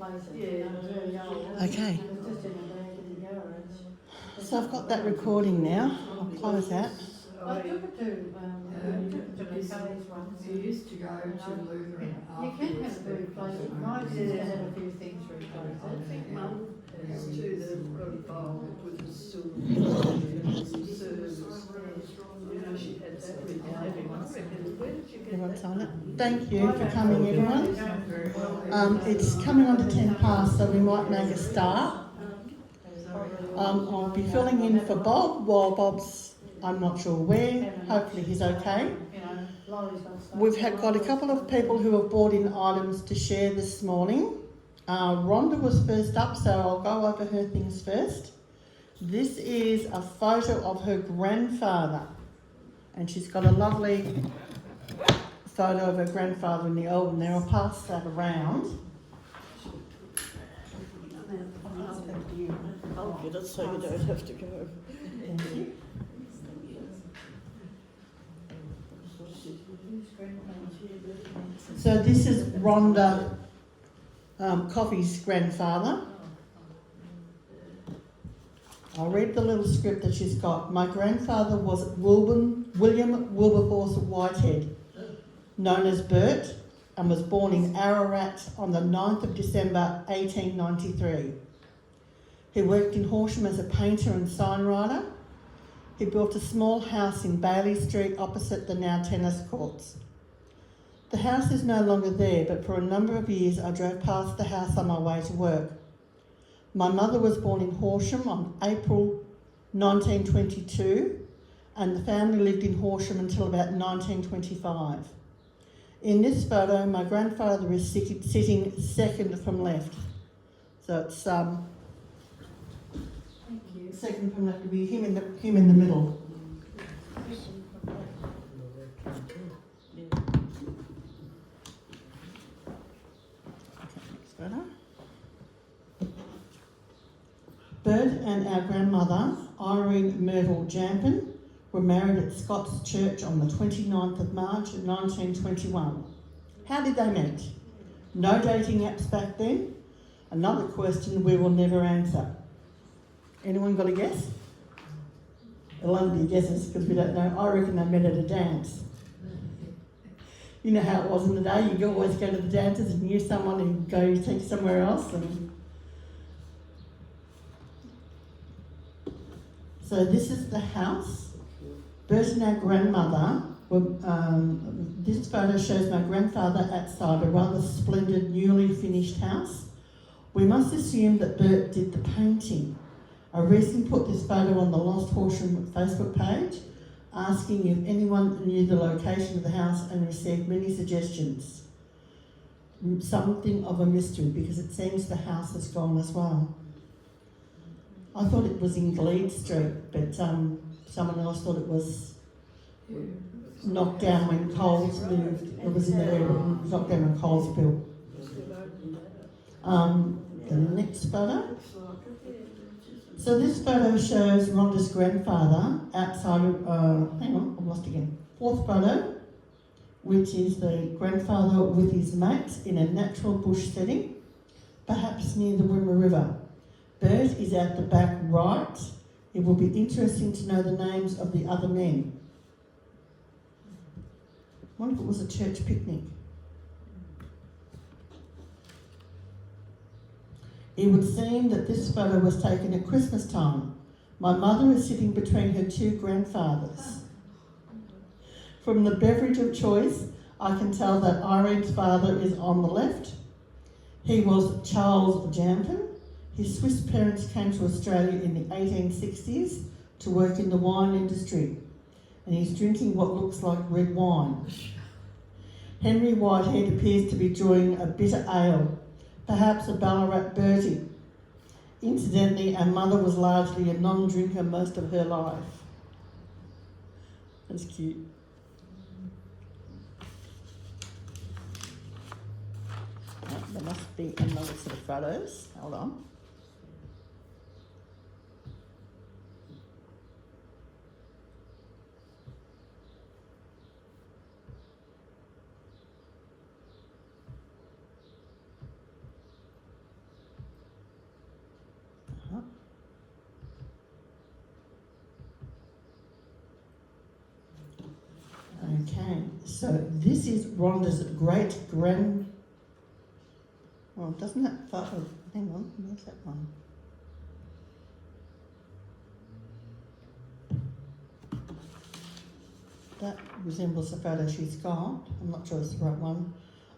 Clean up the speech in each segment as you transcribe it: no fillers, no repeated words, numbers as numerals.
complacent. Yeah, it was really old. Okay. It was just in a bag in the garage. So I've got that recording now. I'll close that. I took it to McKay's once. You used to go to Lutheran You can have a replacement. Mine used to have a few things replaced. I think Mum has too. They've got a bowl with a silver service. You know, she had that replaced. Where did you get Everyone's that? on it. Thank you for coming, everyone. It's coming on to 10 past, so we might make a start. I'll be filling in for Bob while Bob's, I'm not sure where. Hopefully he's okay. We've got a couple of people who have brought in items to share this morning. Rhonda was first up, so I'll go over her things first. This is a photo of her grandfather, and she's got a lovely photo of her grandfather in the old, and I'll pass that around. I'll get it so you don't have to go. Thank you. So this is Rhonda Coffey's grandfather. I'll read the little script that she's got. My grandfather was William Wilberforce Whitehead, known as Bert, and was born in Ararat on the 9th of December 1893. He worked in Horsham as a painter and signwriter. He built a small house in Bailey Street opposite the now tennis courts. The house is no longer there, but for a number of years I drove past the house on my way to work. My mother was born in Horsham on April 1922, and the family lived in Horsham until about 1925. In this photo, my grandfather is sitting second from left. So it's second from left to be him in the middle. Bert and our grandmother, Irene Myrtle Jampen, were married at Scott's Church on the 29th of March 1921. How did they meet? No dating apps back then? Another question we will never answer. Anyone got a guess? It'll only be guesses because we don't know. I reckon they met at a dance. You know how it was in the day, you'd always go to the dances and knew someone and go take somewhere else. So this is the house. Bert and our grandmother, this photo shows my grandfather outside a rather splendid newly finished house. We must assume that Bert did the painting. I recently put this photo on the Lost Horsham Facebook page, asking if anyone knew the location of the house and received many suggestions. Something of a mystery because it seems the house has gone as well. I thought it was in Glebe Street, but someone else thought it was knocked down when Coles moved. It was in the area, knocked down when Coles built. The next photo. So this photo shows Rhonda's grandfather outside of, hang on, I've lost again. Fourth photo, which is the grandfather with his mates in a natural bush setting, perhaps near the Wimmera River. Bert is at the back right. It will be interesting to know the names of the other men. I wonder if it was a church picnic. It would seem that this photo was taken at Christmas time. My mother is sitting between her two grandfathers. From the beverage of choice, I can tell that Irene's father is on the left. He was Charles Jampen. His Swiss parents came to Australia in the 1860s to work in the wine industry, and he's drinking what looks like red wine. Henry Whitehead appears to be enjoying a bitter ale, perhaps a Ballarat Bertie. Incidentally, our mother was largely a non-drinker most of her life. That's cute. There must be another set of photos. Hold on. Okay, so this is Rhonda's great-grand... Well, doesn't that photo... Hang on, where's that one? That resembles the photo she's got. I'm not sure it's the right one.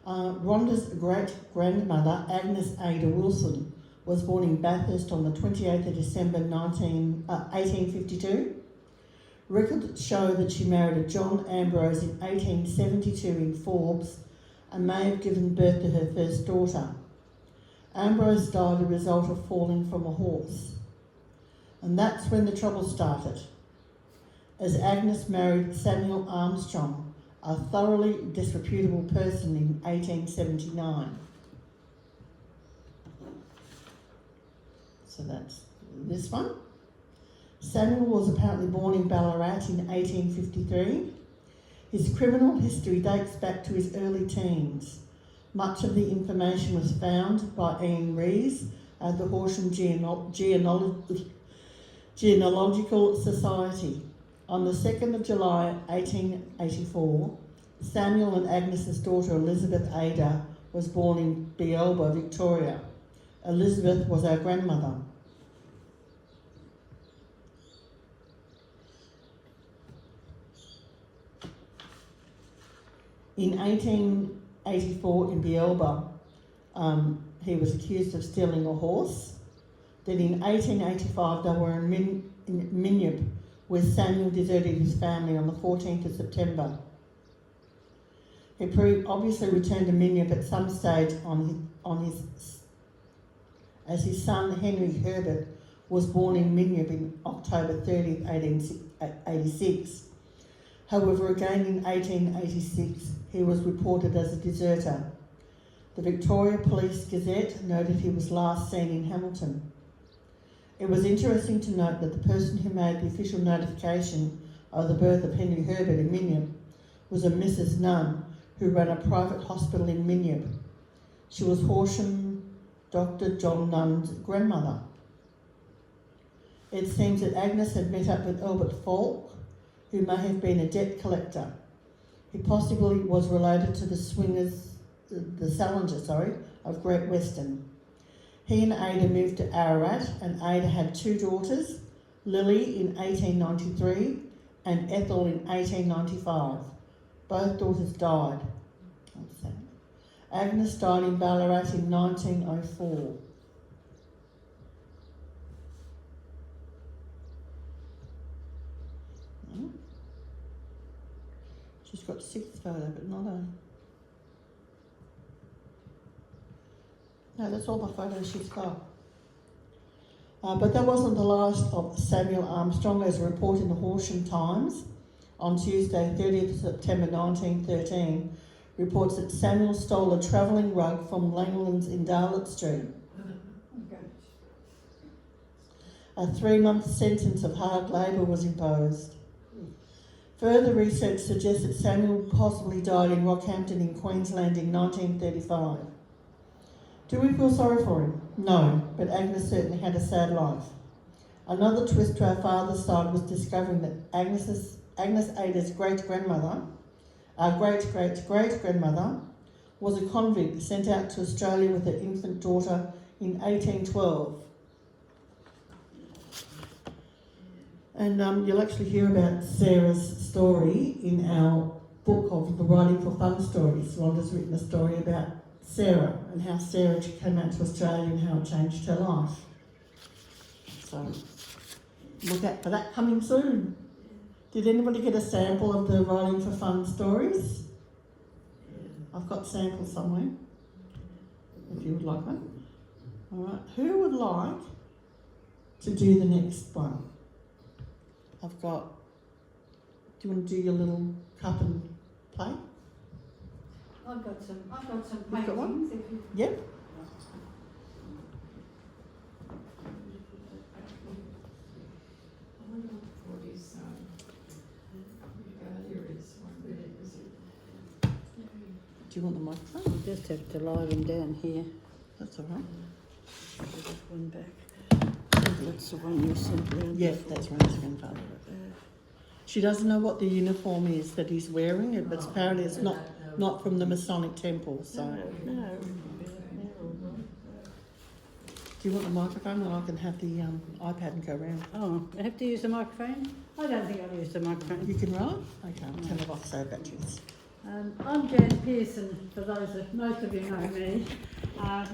Rhonda's great-grandmother, Agnes Ada Wilson, was born in Bathurst on the 28th of December 1852. Records show that she married a John Ambrose in 1872 in Forbes and may have given birth to her first daughter. Ambrose died as a result of falling from a horse. And that's when the trouble started, as Agnes married Samuel Armstrong, a thoroughly disreputable person, in 1879. So that's this one. Samuel was apparently born in Ballarat in 1853. His criminal history dates back to his early teens. Much of the information was found by Ian Rees at the Horsham Genealogical Society. On the 2nd of July 1884, Samuel and Agnes's daughter Elizabeth Ada was born in Bielba, Victoria. Elizabeth was our grandmother. In 1884 in Bielba, he was accused of stealing a horse. Then in 1885 they were in Minyip, where Samuel deserted his family on the 14th of September. He obviously returned to Minyip at some stage as his son Henry Herbert was born in Minyip in October 30th, 1886. However, again in 1886, he was reported as a deserter. The Victoria Police Gazette noted he was last seen in Hamilton. It was interesting to note that the person who made the official notification of the birth of Henry Herbert in Minyip was a Mrs. Nunn, who ran a private hospital in Minyip. She was Horsham Dr. John Nunn's grandmother. It seems that Agnes had met up with Albert Falk, who may have been a debt collector. He possibly was related to the Salinger of Great Western. He and Ada moved to Ararat, and Ada had two daughters, Lily in 1893 and Ethel in 1895. Both daughters died. Agnes died in Ballarat in 1904. She's got 6 photos, but not a... No, that's all the photos she's got. But that wasn't the last of Samuel Armstrong, as reported in the Horsham Times on Tuesday, 30th September 1913, reports that Samuel stole a travelling rug from Langlands in Darlett Street. A 3-month sentence of hard labour was imposed. Further research suggests that Samuel possibly died in Rockhampton in Queensland in 1935. Do we feel sorry for him? No, but Agnes certainly had a sad life. Another twist to our father's side was discovering that Agnes Ada's great-grandmother, our great-great-great-grandmother, was a convict sent out to Australia with her infant daughter in 1812. And you'll actually hear about Sarah's story in our book of the Writing for Fun stories. Rhonda's written a story about Sarah and how Sarah came out to Australia and how it changed her life. So look out for that coming soon. Did anybody get a sample of the Writing for Fun stories? I've got samples somewhere, if you would like one. All right, who would like to do the next one? I've got, do you want to do your little cup and plate? I've got some You've got one? paintings. If you... Yep. Do you want the microphone? We'll just have to lie them down here. That's all right. There's one back. That's the one you sent round. Yes, that's right, grandfather. She doesn't know what the uniform is that he's wearing, but apparently it's not from the Masonic Temple. So, No. do you want the microphone, or I can have the iPad and go round? Oh, I have to use the microphone? I don't think I'll use the microphone. You can write. Okay, I'll turn it off so batteries. I'm Jan Pearson, for those that most of you know me. I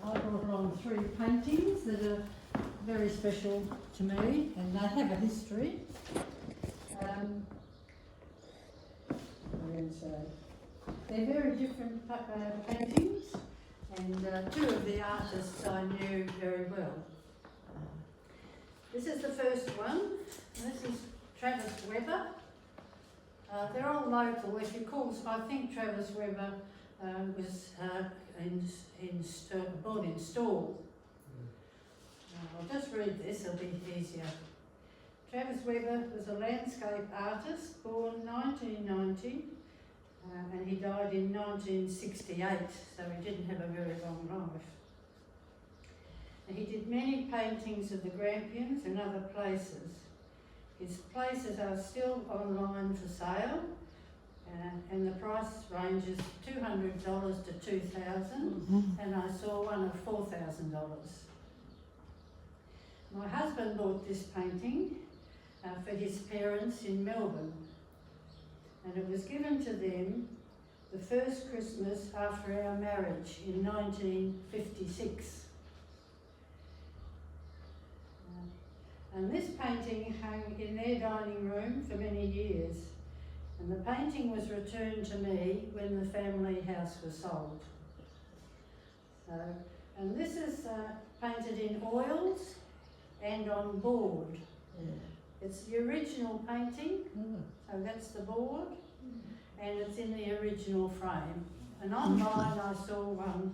brought along 3 paintings that are very special to me, and they have a history. I'm going to say they're very different paintings, and 2 of the artists I knew very well. This is the first one. This is Travis Weber. They're all local. If you call, I think Travis Weber was born in Stawell. I'll just read this, it'll be easier. Travis Weber was a landscape artist, born 1990, and he died in 1968, so he didn't have a very long life. And he did many paintings of the Grampians and other places. His places are still online for sale, and the price ranges $200 to $2,000, and I saw one of $4,000. My husband bought this painting for his parents in Melbourne, and it was given to them the first Christmas after our marriage in 1956. And this painting hung in their dining room for many years, and the painting was returned to me when the family house was sold. And this is painted in oils and on board. It's the original painting, so that's the board, and it's in the original frame. And online I saw one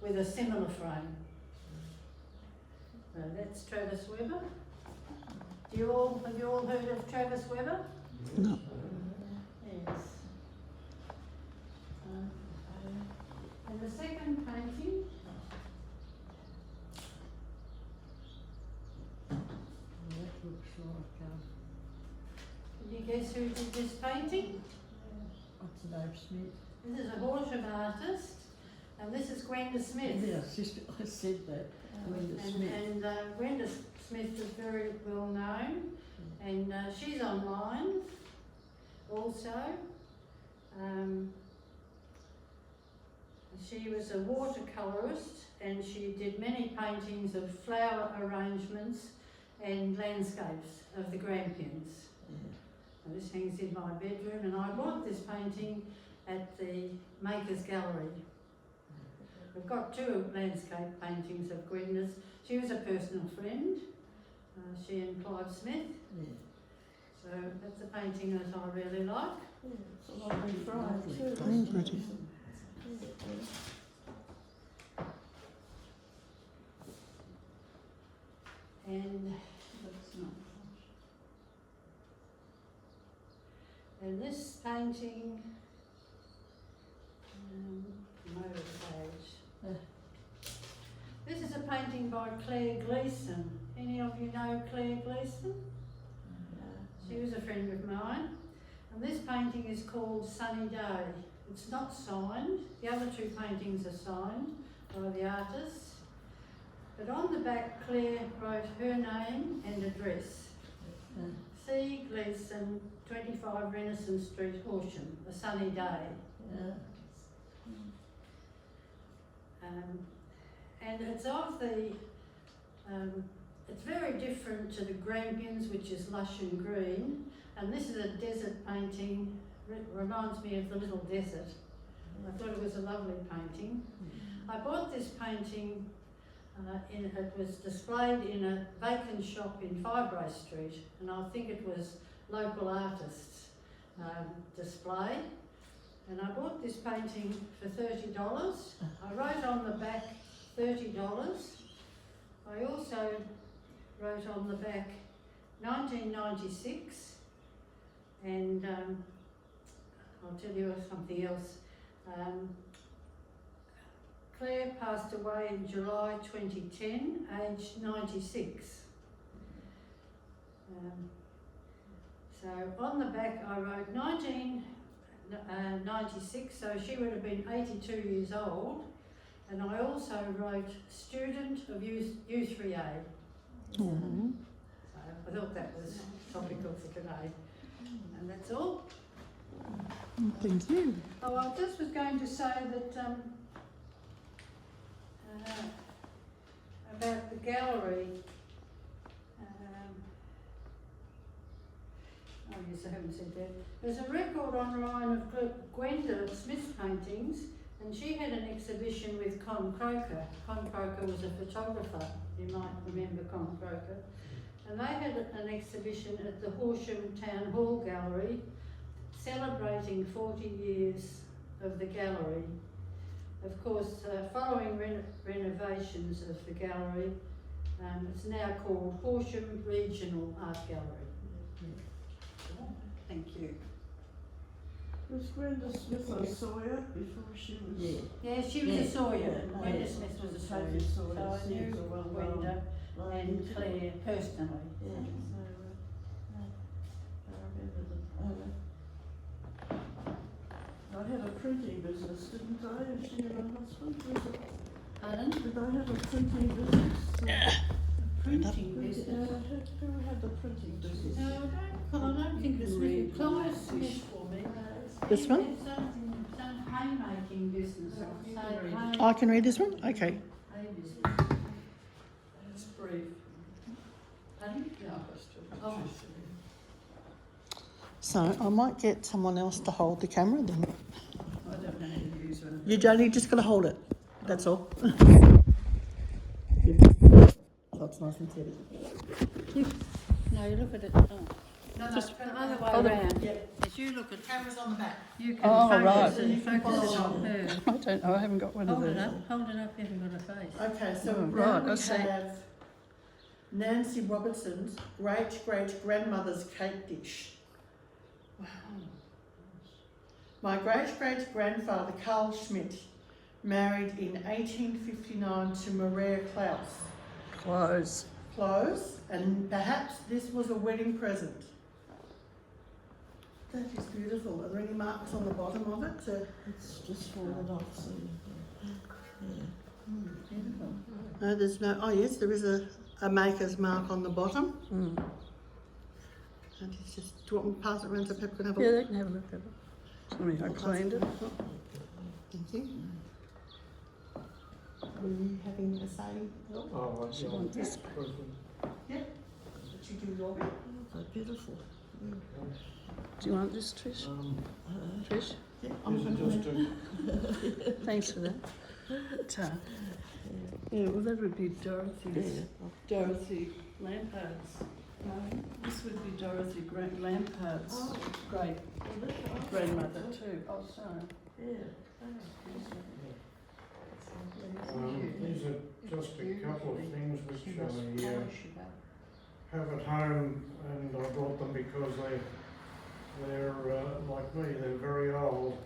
with a similar frame. So that's Travis Weber. Have you all heard of Travis Weber? No. Yes. And the second painting. That looks like. Can you guess who did this painting? What's the name, Smith? This is a Horsham artist, and this is Gwenda Smith. Yes, I said that. Gwenda Smith. And Gwenda Smith is very well known, and she's online also. She was a watercolourist, and she did many paintings of flower arrangements and landscapes of the Grampians. And this hangs in my bedroom, and I bought this painting at the Makers Gallery. We've got 2 landscape paintings of Gwenda's. She was a personal friend, she and Clive Smith. So that's a painting that I really like. It's a lovely frame too. Very pretty. And this painting, motor page. This is a painting by Claire Gleeson. Any of you know Claire Gleeson? She was a friend of mine. And this painting is called Sunny Day. It's not signed. The other 2 paintings are signed by the artists. But on the back, Claire wrote her name and address. C. Gleeson, 25 Renaissance Street, Horsham, a sunny day. And it's of the, it's very different to the Grampians, which is lush and green, and this is a desert painting. It reminds me of the little desert. I thought it was a lovely painting. I bought this painting, it was displayed in a vacant shop in Fibrae Street, and I think it was local artists' display. And I bought this painting for $30. I wrote on the back $30. I also wrote on the back 1996, and I'll tell you something else. Claire passed away in July 2010, aged 96. So on the back I wrote 1996, so she would have been 82 years old. And I also wrote student of U3A. Mhm. So I thought that was topical for today. And that's all. Thank you. Oh, I just was going to say that about the gallery. Oh yes, I haven't said that. There's a record online of Gwenda Smith's paintings, and she had an exhibition with Con Croker. Con Croker was a photographer, you might remember Con Croker. And they had an exhibition at the Horsham Town Hall Gallery, celebrating 40 years of the gallery. Of course, following renovations of the gallery, it's now called Horsham Regional Art Gallery. Thank you. Was Brenda Smith a Sawyer before she was? Yeah, she was a Sawyer. Yeah, Brenda yeah. Smith was a Totally Sawyer. Sawyer. So I knew She's a well-known Brenda lady. and Claire personally. Yeah, so I remember them. I had a printing business, didn't I? And she and her husband. Pardon? Did I have a printing business? Printing business. Who had the printing business? No, I don't think this was Clive Smith for me. This one? Some haymaking business. I can read this one? Okay. Hay business. It's brief. Pardon? Oh. So I might get someone else to hold the camera then. I don't know how to use one. You're only just going to hold it. That's all. That's nice and steady. No, you look at it. Oh. No, Just the other way hold it. around. Yep. As you look at Camera's on the back. you can Oh, focus right. and focus it on her. I don't know, I haven't got one of Hold it those. up, hold it up, you haven't got a face. Okay, so Oh, now right, we I see. have Nancy Robertson's great-great-grandmother's cake dish. Wow. My great-great-grandfather Carl Schmidt married in 1859 to Maria Klaus. Close, and perhaps this was a wedding present. That is beautiful. Are there any marks on the bottom of it? It's just fallen off, so. Beautiful. No, there's no. Oh yes, there is a maker's mark on the bottom. And it's just. Do you want me to pass it around so people can have a Yeah, look? they can have a look at it. Sorry, I cleaned it. Thank you. Were you having a say? Oh, She wants this. Did you do your bit? They're beautiful. Do you want this, Trish? Trish? Yeah, Is it just a, Thanks for that. Yeah, well, that would be Dorothy Lampard's. This would be Dorothy Lampard's great grandmother too. Oh, sorry. these are just a couple of things which I have at home, and I brought them because they're like me, they're very old.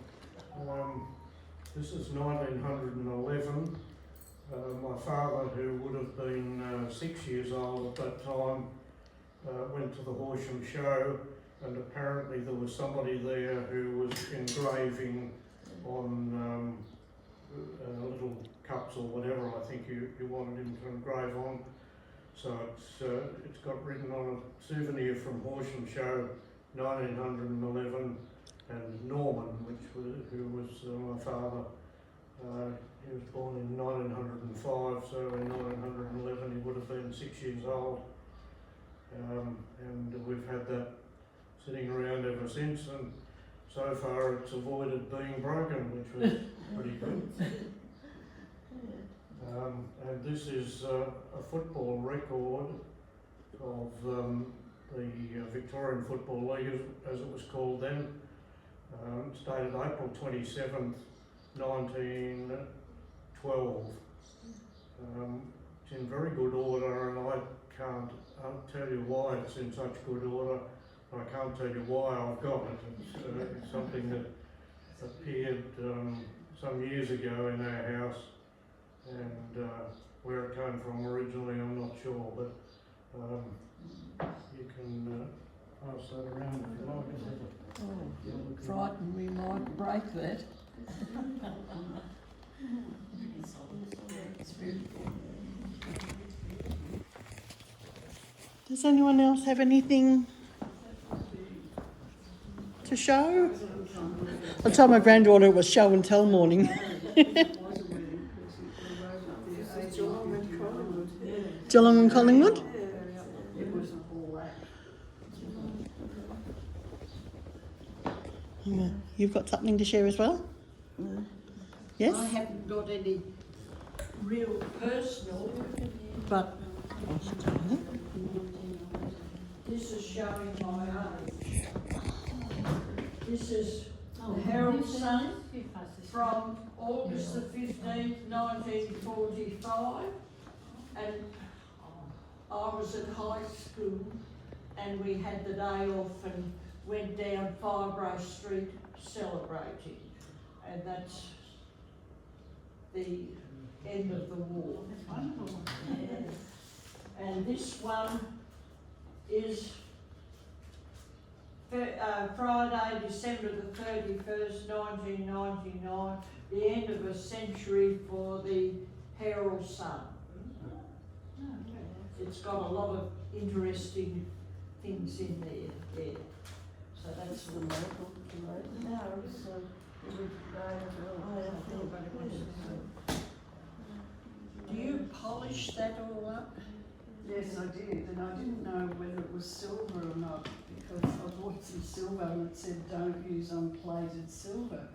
This is 1911. My father, who would have been 6 years old at that time, went to the Horsham show, and apparently there was somebody there who was engraving on little cups or whatever I think you wanted him to engrave on. So it's got written on a souvenir from Horsham show 1911, and Norman, who was my father. He was born in 1905, so in 1911 he would have been 6 years old. And we've had that sitting around ever since, and so far it's avoided being broken, which was pretty good. And this is a football record of the Victorian Football League, as it was called then. It's dated April 27th, 1912. It's in very good order, and I'll tell you why it's in such good order. I can't tell you why I've got it. It's something that appeared some years ago in our house, and where it came from originally I'm not sure, but you can pass that around if you like. Oh, frightened we might break that. It's beautiful. Does anyone else have anything to show? I told my granddaughter it was show and tell morning. Geelong and Collingwood? It was all that. Yeah. You've got something to share as well? Yes? I haven't got any real personal, but this is showing my age. This is the Herald Sun from August the 15th, 1945, and I was at high school and we had the day off and went down Firebrace Street celebrating, and that's the end of the war. And this one is Friday, December the 31st, 1999, the end of a century for the Herald Sun. It's got a lot of interesting things in there. So that's the local. No, it's every day Do you polish that all up? Yes, I did, and I didn't know whether it was silver or not, because I bought some silver and it said don't use unplated silver.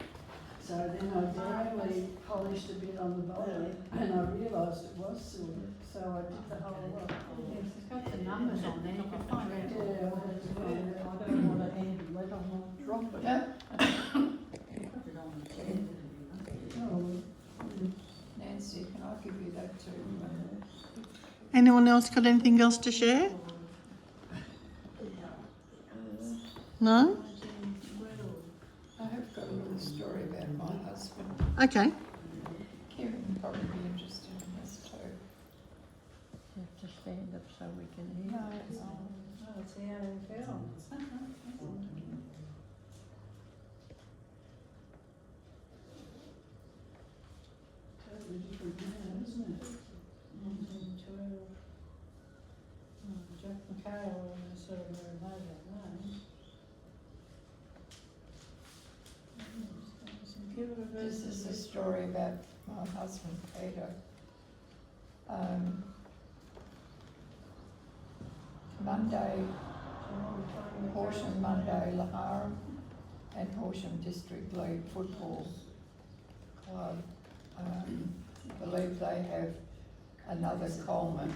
So then I daringly polished a bit on the bottom and I realised it was silver, so I did the whole lot. Yes, it's got the numbers on there, you can find out. Yeah, I had to find out. I don't want to handle it, I want to drop it. Nancy, can I give you that too? Anyone else got anything else to share? No? I have got a little story about my husband. Okay. Karen would probably be interested in this too. You have to stand up so we can hear. Oh, it's the AFL. Totally different now, isn't it? 1912. Jack McHale, I sort of know that name. This is a story about my husband, Peter. Monday, Horsham Monday, Laharam, and Horsham District League Football Club believe they have another Coleman.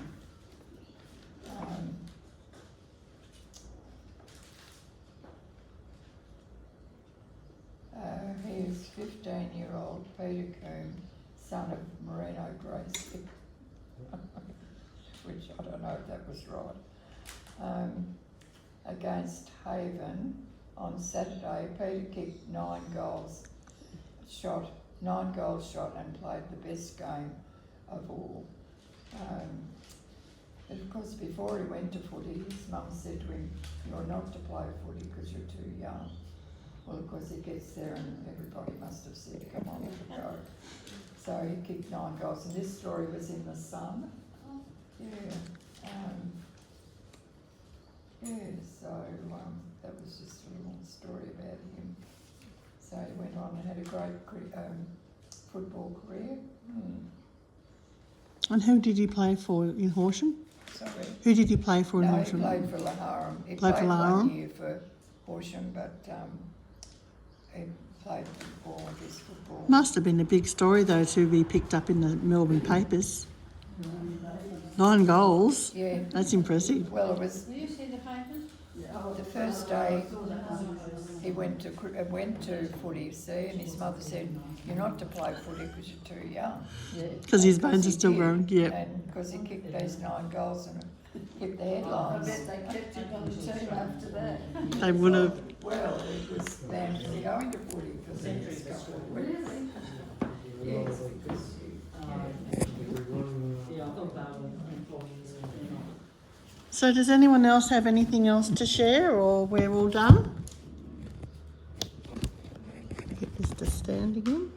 He is 15-year-old Peter Coombe, son of Merino Grace, which I don't know if that was right, against Haven on Saturday. Peter kicked 9 goals shot and played the best game of all. But of course, before he went to footy, his mum said to him, "You're not to play footy because you're too young." Well, of course, he gets there and everybody must have said, "Come on, let's go." So he kicked 9 goals, and this story was in the Sun. So that was just a little story about him. So he went on and had a great football career. And who did he play for in Horsham? Sorry. Who did he play for in No, he Horsham? played for Laharam. He Played for Laharam? 1 year for Horsham, but he played football, I guess football. Must have been a big story though to be picked up in the Melbourne papers. 9 goals. Yeah. That's impressive. Well, it was Do you see the papers? the first day he went to footy, you see, and his mother said, "You're not to play footy because you're too young." Because his bones are still he growing. did, Yeah. And because he kicked those 9 goals and hit the I headlines. bet they kept him on the team after that. They would have. Well, it was banned from going to footy for the next couple of weeks. Really? Yes, because you, Everyone, So does anyone else have anything else to share, or we're all done? Get this to stand again.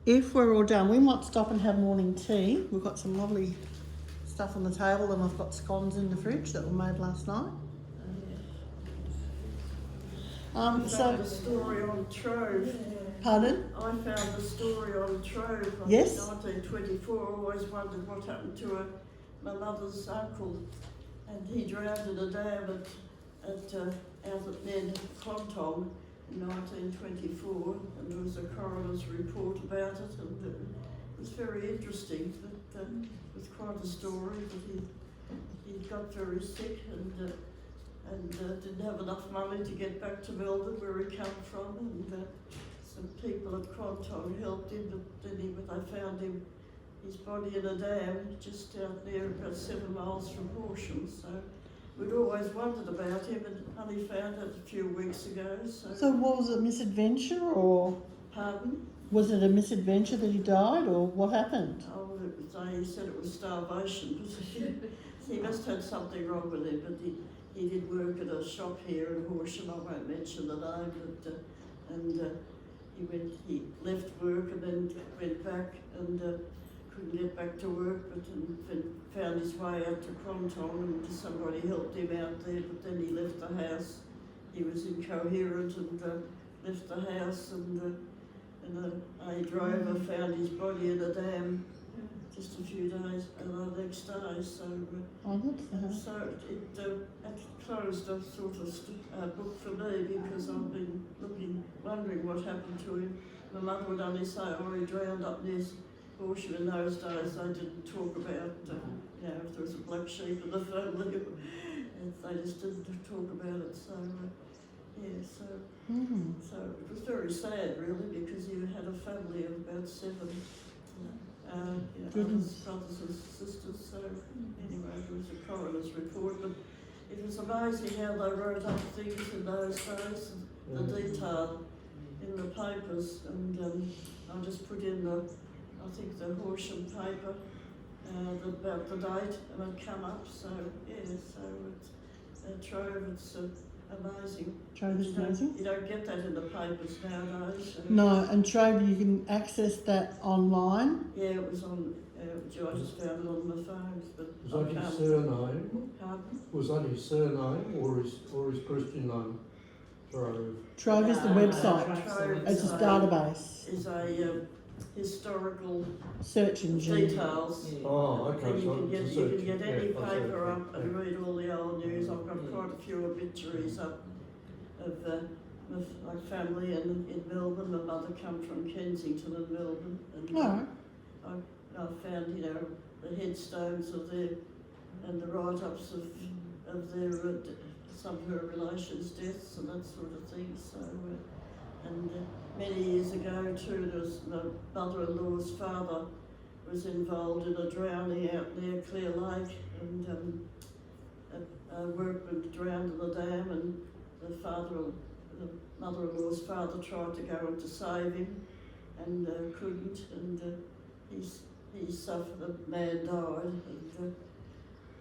If we're all done, we might stop and have morning tea. We've got some lovely stuff on the table, and I've got scones in the fridge that were made last night. I found a story on Trove. Pardon? I found a story on Trove. Yes. 1924. I always wondered what happened to my mother's uncle, and he drowned in a dam out at near Clontong in 1924, and there was a coroner's report about it, and it was very interesting. But it was quite a story that he got very sick and didn't have enough money to get back to Melbourne, where he came from, and some people at Clontong helped him, but then they found his body in a dam just out there about 7 miles from Horsham. So we'd always wondered about him, and only found it a few weeks ago. So what was it, misadventure, or Pardon? was it a misadventure that he died, or what happened? Oh, they said it was starvation. He must have had something wrong with him, but he did work at a shop here in Horsham. I won't mention the name, but he left work and then went back and couldn't get back to work, but then found his way out to Clontong, and somebody helped him out there, but then he left the house. He was incoherent and left the house, and a driver found his body in a dam just a few days the next day. So it closed a sort of book for me, because I've been wondering what happened to him. My mother would only say, oh, he drowned up near Horsham. In those days they didn't talk about if there was a black sheep in the family. They just didn't talk about it. So so it was very sad, really, because he had a family of about 7 brothers and sisters. So anyway, there was a coroner's report, but it was amazing how they wrote up things in those days, the detail in the papers, and I just put in I think the Horsham paper about the date, and it come up. So it's Trove. It's amazing. Trove is amazing. You don't get that in the papers nowadays. So. No, and Trove, you can access that online. Yeah, it was on. I just found it on my phone, but was that his surname? Pardon? Was that his surname or his Christian name? Trove. Trove is the website. Trove It's a database. Is a historical Search engine. details. Oh, okay. And So you can get any paper up and read all the old news. I've got quite a few obituaries up of my family in Melbourne. My mother come from Kensington and Melbourne, and I found the headstones of their and the write-ups of their some of her relations' deaths and that sort of thing. So many years ago too, there was my mother-in-law's father was involved in a drowning out near Clear Lake, and a workman drowned in the dam, and the mother-in-law's father tried to go in to save him and couldn't, and he suffered, the man died,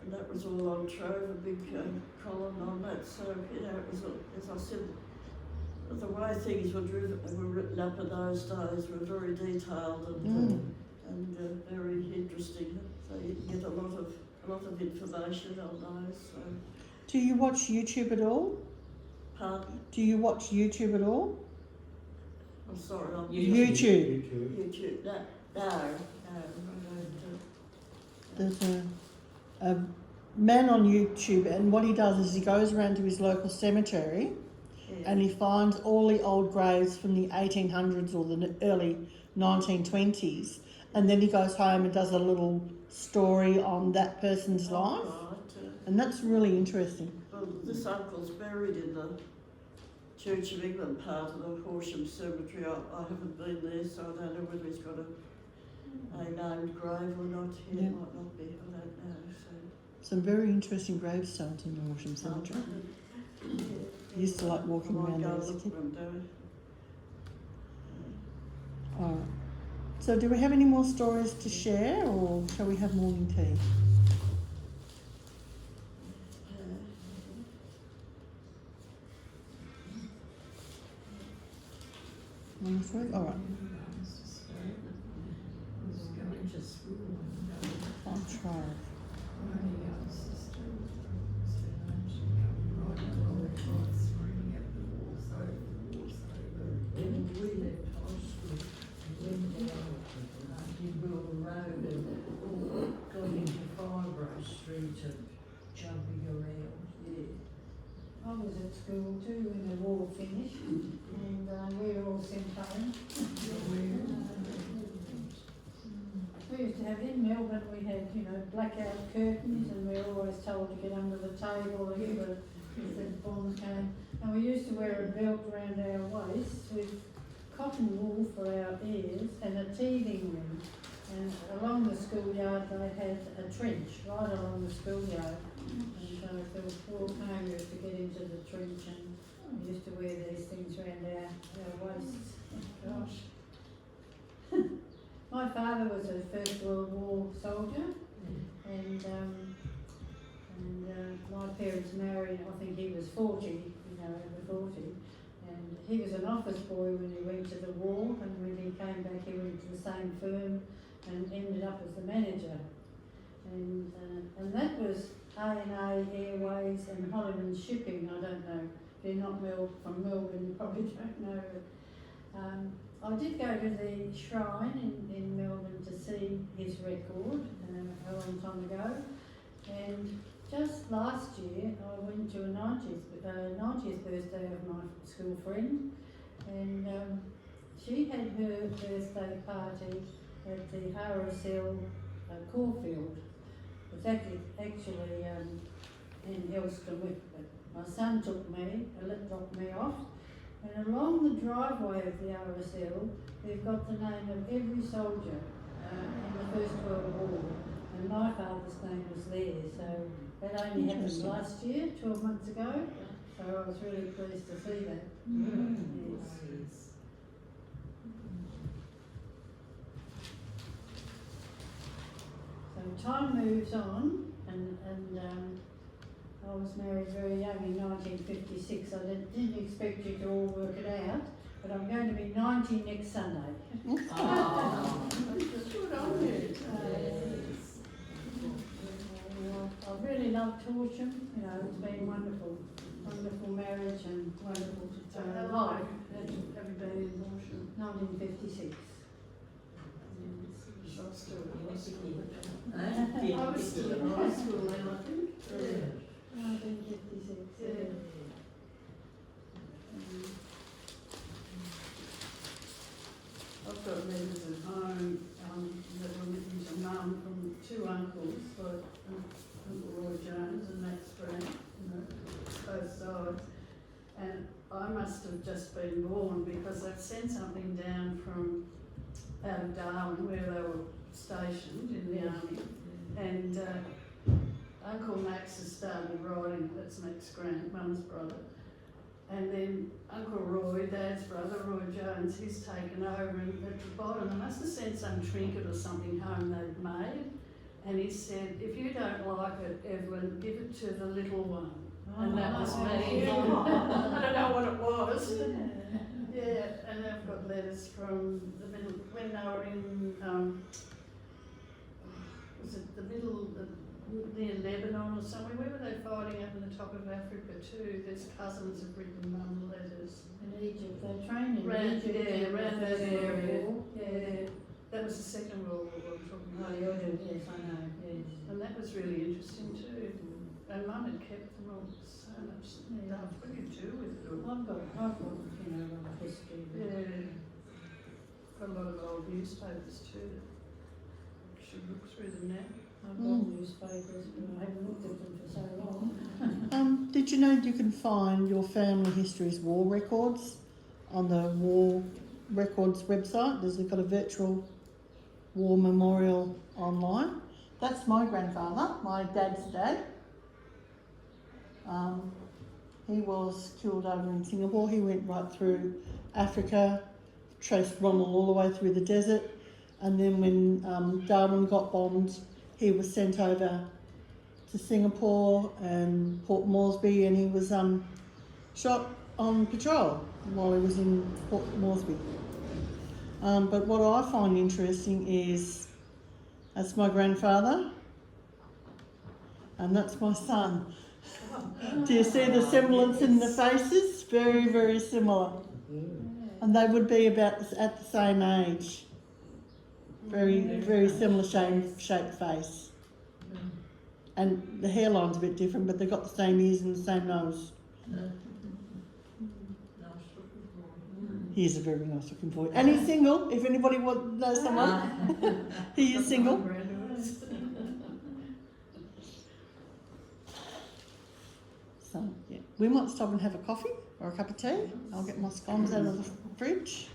and that was all on Trove, a big column on that. So it was, as I said, the way things were written up in those days were very detailed and very interesting. So you can get a lot of information on those. So. Do you watch YouTube at all? Pardon? Do you watch YouTube at all? I'm sorry, I'm YouTube. YouTube. No, I don't. There's a man on YouTube, and what he does is he goes around to his local cemetery, and he finds all the old graves from the 1800s or the early 1920s, and then he goes home and does a little story on that person's life, and that's really interesting. Well, this uncle's buried in the Church of England part of the Horsham Cemetery. I haven't been there, so I don't know whether he's got a named grave or not. He might not be, I don't know. So. Some very interesting gravestones in the Horsham Cemetery. I used to like walking around there as a kid. Alright. So do we have any more stories to share, or shall we have morning tea? On the three? All right. Going to school. I'll try. When we left high school, we went down Gibbrell Road and got into Fireborough Street and jumping around, yeah. I was at school too when the war finished, and we were all sent home. We used to have in Melbourne, we had, you know, blackout curtains, and we were always told to get under the table if the bombs came. And we used to wear a belt around our waists with cotton wool for our ears and a teething ring. And along the schoolyard they had a trench right along the schoolyard. And so if there was war came, we used to get into the trench, and we used to wear these things around our waists. Gosh. My father was a First World War soldier, and my parents married, I think he was 40, you know, over 40, and he was an office boy when he went to the war, and when he came back he went to the same firm and ended up as the manager. And that was A&A Airways and Hollyman Shipping. I don't know, if you're not from Melbourne you probably don't know, but I did go to the shrine in Melbourne to see his record a long time ago, and just last year I went to a 90th birthday of my school friend, and she had her birthday party at the RSL Caulfield. It was actually in Elston, but my son dropped me off. And along the driveway of the RSL, they've got the name of every soldier in the First World War, and my father's name was there. So that only happened last year, 12 months ago. So I was really pleased to see that. Yes. So time moves on, and I was married very young in 1956. I didn't expect you to all work it out, but I'm going to be 90 next Sunday. Oh. Good on you. I've really loved Horsham. You know, it's been wonderful, wonderful marriage and wonderful life. Have you been in Horsham? 1956. I was still at high school. Huh? I was still at high school then, I think. Yeah. 1956. Yeah. I've got letters at home that were written to Mum from two uncles, like Uncle Roy Jones and Max Grant, you know, both sides. And I must have just been born because they'd sent something down from out of Darwin where they were stationed in the army. And Uncle Max has started writing, that's Max Grant, Mum's brother. And then Uncle Roy, Dad's brother, Roy Jones, he's taken over, and at the bottom they must have sent some trinket or something home they'd made. And he said, if you don't like it, Evelyn, give it to the little one. And that was me. I don't know what it was. Yeah, and I've got letters from the middle, when they were in, was it the middle, near Lebanon or somewhere? Where were they fighting up in the top of Africa too? There's cousins have written Mum letters. In Egypt, they trained in Around, Egypt. yeah, around that area. War. Yeah, that was the Second World War I'm talking Oh, about. you do, yes, I know, yes. And that was really interesting too. And Mum had kept them all, so much stuff. What do you do with it all? I've got, you know, a lot of history. Yeah. Got a lot of old newspapers too that should look through them now. I've got newspapers, but I haven't looked at them for so long. Did you know you can find your family history's war records on the War Records website? There's got a virtual war memorial online. That's my grandfather, my dad's dad. He was killed over in Singapore. He went right through Africa, traced Ronald all the way through the desert, and then when Darwin got bombed, he was sent over to Singapore and Port Moresby, and he was shot on patrol while he was in Port Moresby. But what I find interesting is that's my grandfather and that's my son. Do you see the semblance in the faces? Very, very similar. And they would be about at the same age. Very, very similar shaped face. And the hairline's a bit different, but they've got the same ears and the same nose. He is a very nice looking boy. And he's single, if anybody knows someone. He is single. So, yeah. We might stop and have a coffee or a cup of tea. I'll get my scones out of the fridge.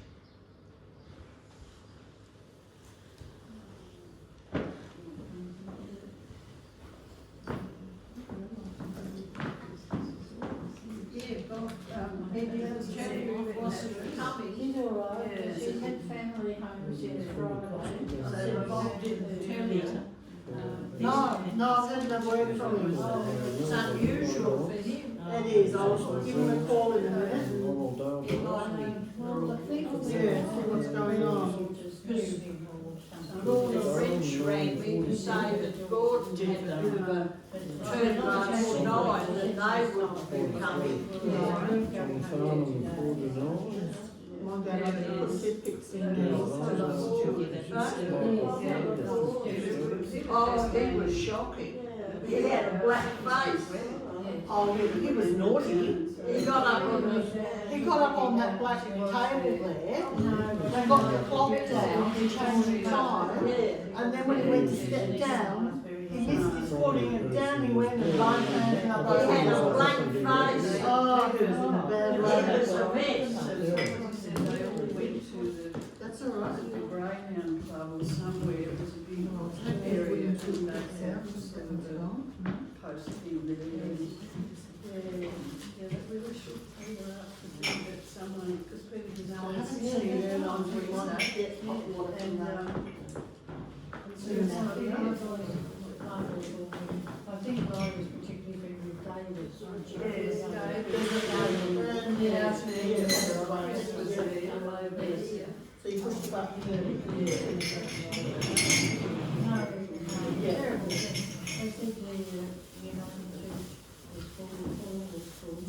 He's alright, she had family homes in Friday. No, I've had no word from him. It's unusual for him. It is. I'll give him a call in a minute. Well, I think Yeah, see what's going on. Lord of French rang me to say that Gordon had a bit of a turn last night that they wouldn't be coming. My dad had to put toothpicks in Oh, he was shocking. He had a black face. Oh, he was naughty. He got up on the... He got up on that black table there. They got the clock down to change the time. And then when he went to step down, he missed his footing and down he went and blind man and up. He had a black face. Oh, he was in a bad It way. was a mess. That's all right. The Greyhound Club or somewhere, it was a big area to that house, there was a post thing that we should figure out to do that someone, because people just I don't haven't see seen it it on on Wednesday. get hot water And, from that. I think I was particularly very David. Yes, David. So you push the button there. Terrible. I think the United Church was full of schools.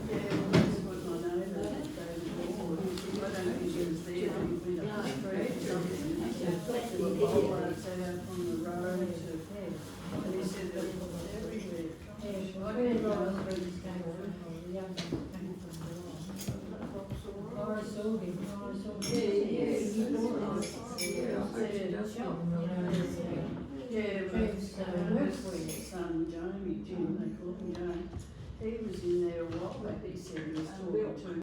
Yeah, that's what my neighbour, David Ward, I don't know if he was there, he went up the street. There were bollards out on the road, and he said that it was everywhere. I saw him. Yeah, Westwood's son, Jamie, Jim, they call him Jamie, he was in there a while back, he said he was talking to